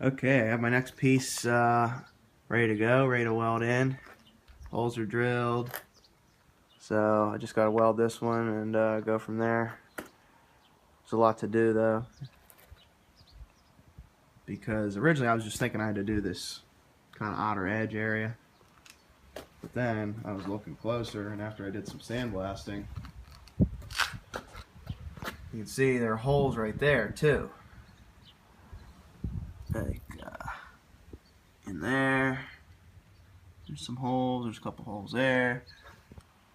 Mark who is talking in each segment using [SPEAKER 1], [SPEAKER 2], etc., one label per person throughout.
[SPEAKER 1] Okay, I have my next piece ready to go, ready to weld in. Holes are drilled, so I just got to weld this one and go from there. There's a lot to do though, because originally I was just thinking I had to do this kind of outer edge area, but then I was looking closer, and after I did some sandblasting, you can see there are holes right there too. Like in there, there's some holes, there's a couple holes there,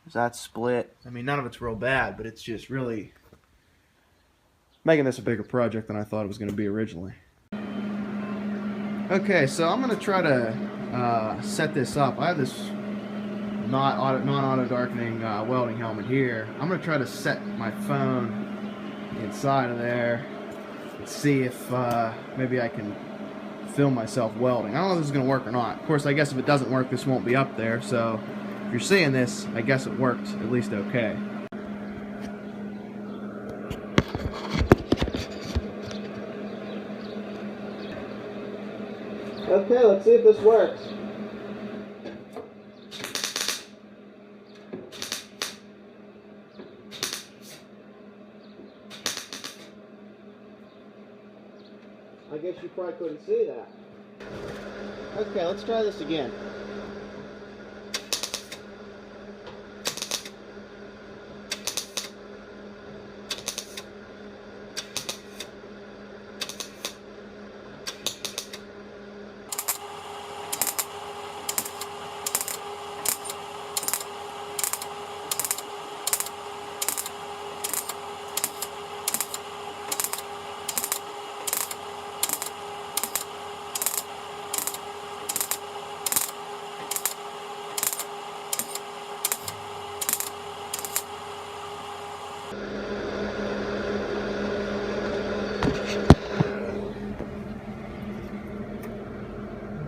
[SPEAKER 1] there's that split. I mean, none of it's real bad, but it's just really making this a bigger project than I thought it was going to be originally. Okay, so I'm going to try to set this up. I have this non-auto darkening welding helmet here. I'm going to try to set my phone inside of there and see if maybe I can film myself welding. I don't know if this is going to work or not. Of course, I guess if it doesn't work, this won't be up there. So if you're seeing this, I guess it worked at least okay. Okay, let's see if this works. I guess you probably couldn't see that. Okay, let's try this again.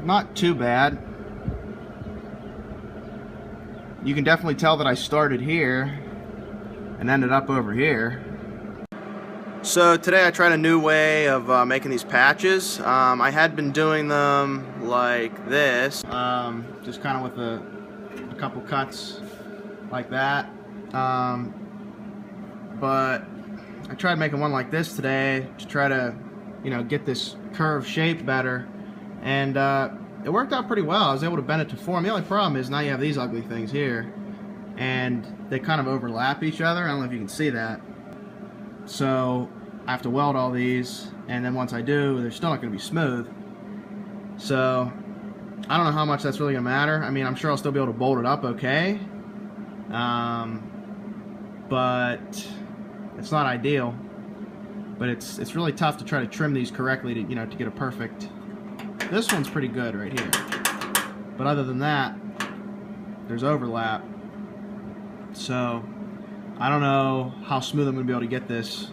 [SPEAKER 1] Not too bad. You can definitely tell that I started here and ended up over here. So today I tried a new way of making these patches. I had been doing them like this, just kind of with a couple cuts like that. But I tried making one like this today to try to, get this curved shape better. And it worked out pretty well. I was able to bend it to form. The only problem is now you have these ugly things here, and they kind of overlap each other. I don't know if you can see that. So I have to weld all these, and then once I do, they're still not going to be smooth. So I don't know how much that's really going to matter. I mean, I'm sure I'll still be able to bolt it up okay, but it's not ideal. But it's really tough to try to trim these correctly to to get a perfect. This one's pretty good right here, but other than that, there's overlap. So I don't know how smooth I'm going to be able to get this.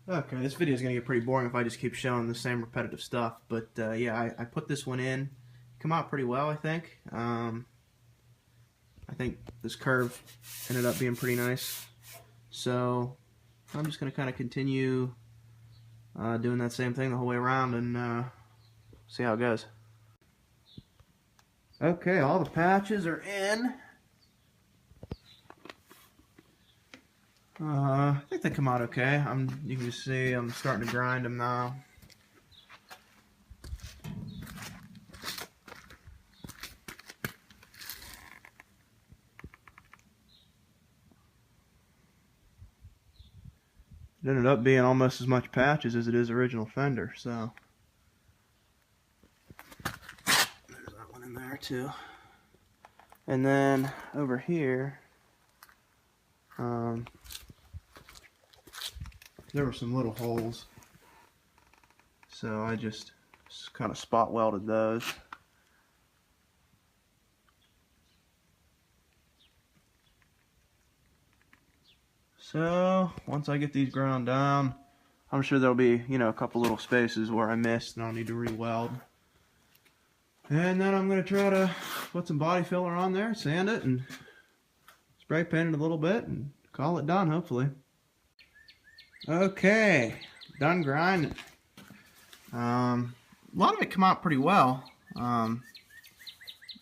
[SPEAKER 1] Okay, this video is going to get pretty boring if I just keep showing the same repetitive stuff. But yeah, I put this one in. Come out pretty well, I think. I think this curve ended up being pretty nice. So I'm just going to kind of continue doing that same thing the whole way around and see how it goes. Okay, all the patches are in. I think they come out okay. You can see I'm starting to grind them now. It ended up being almost as much patches as it is original Fender, so there's that one in there too. And then over here, there were some little holes, so I just kind of spot welded those. So once I get these ground down, I'm sure there'll be, a couple little spaces where I missed and I'll need to re-weld. And then I'm going to try to put some body filler on there, sand it, and spray paint it a little bit, and call it done, hopefully. Okay, done grinding. a lot of it come out pretty well.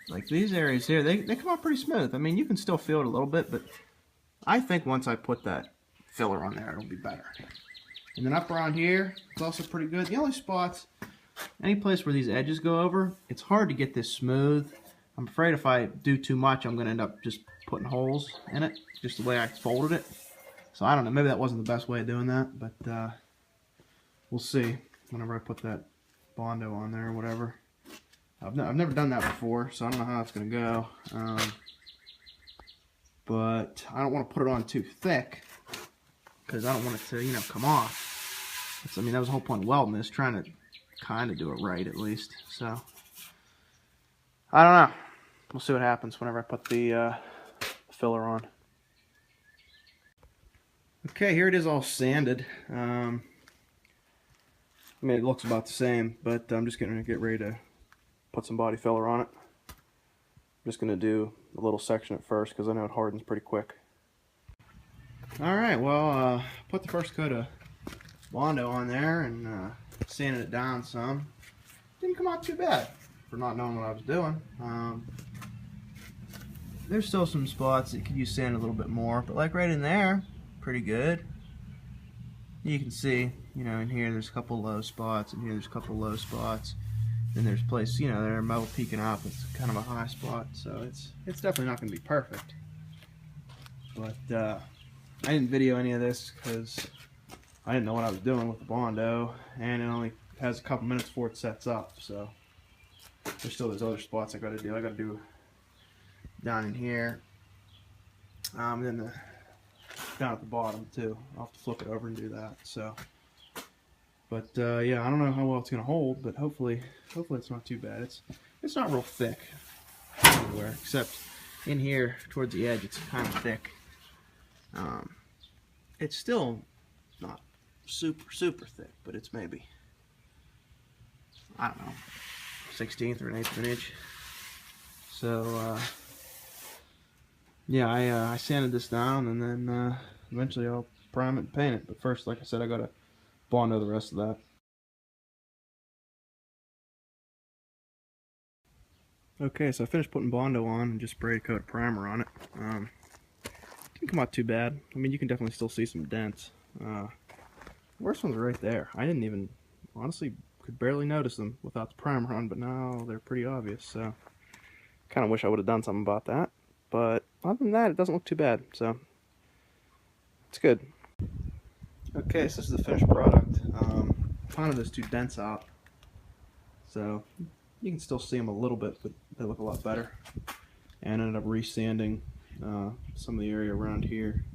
[SPEAKER 1] Like these areas here, they come out pretty smooth. I mean, you can still feel it a little bit, but I think once I put that filler on there, it'll be better. And then up around here, it's also pretty good. The only spots, any place where these edges go over, it's hard to get this smooth. I'm afraid if I do too much, I'm going to end up just putting holes in it, just the way I folded it. So I don't know, maybe that wasn't the best way of doing that, but we'll see whenever I put that Bondo on there or whatever. I've never done that before, so I don't know how it's going to go. But I don't want to put it on too thick, because I don't want it to, you know, come off. I mean, that was the whole point of welding this, trying to kind of do it right at least. So I don't know. We'll see what happens whenever I put the filler on. Okay, here it is all sanded. I mean, it looks about the same, but I'm just going to get ready to put some body filler on it. I'm just going to do a little section at first because I know it hardens pretty quick. Alright, well, put the first coat of Bondo on there and sanded it down some. Didn't come out too bad for not knowing what I was doing. There's still some spots that could use sand a little bit more, but like right in there, pretty good. You can see, you know, in here there's a couple low spots, and here there's a couple low spots. Then there's places, you know, that are metal peeking up. It's kind of a high spot, so it's definitely not going to be perfect. But I didn't video any of this because I didn't know what I was doing with the Bondo, and it only has a couple minutes before it sets up. So there's still those other spots I got to do. I got to do down in here, and then down at the bottom too. I'll have to flip it over and do that. So. But yeah, I don't know how well it's gonna hold, but hopefully it's not too bad. It's not real thick anywhere, except in here towards the edge. It's kind of thick. It's still not super thick, but it's maybe, I don't know, 1/16 or 1/8 of an inch. So yeah, I sanded this down, and then eventually I'll prime it and paint it. But first, like I said, I gotta Bondo the rest of that. Okay, so I finished putting Bondo on and just sprayed a coat of primer on it. Didn't come out too bad. I mean, you can definitely still see some dents. Worst one's right there. I didn't even, honestly, could barely notice them without the primer on, but now they're pretty obvious, so kind of wish I would have done something about that. But other than that, it doesn't look too bad, so it's good. Okay, so this is the finished product. Pounded those two dents out, so you can still see them a little bit, but they look a lot better. And ended up resanding some of the area around here,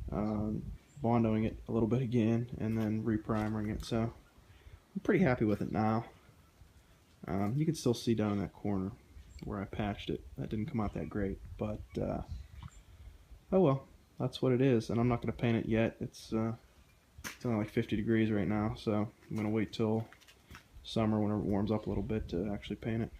[SPEAKER 1] Bondoing it a little bit again, and then reprimering it. So I'm pretty happy with it now. You can still see down in that corner where I patched it. That didn't come out that great, but oh well. That's what it is, and I'm not going to paint it yet. It's only like 50 degrees right now, so I'm going to wait till summer whenever it warms up a little bit to actually paint it.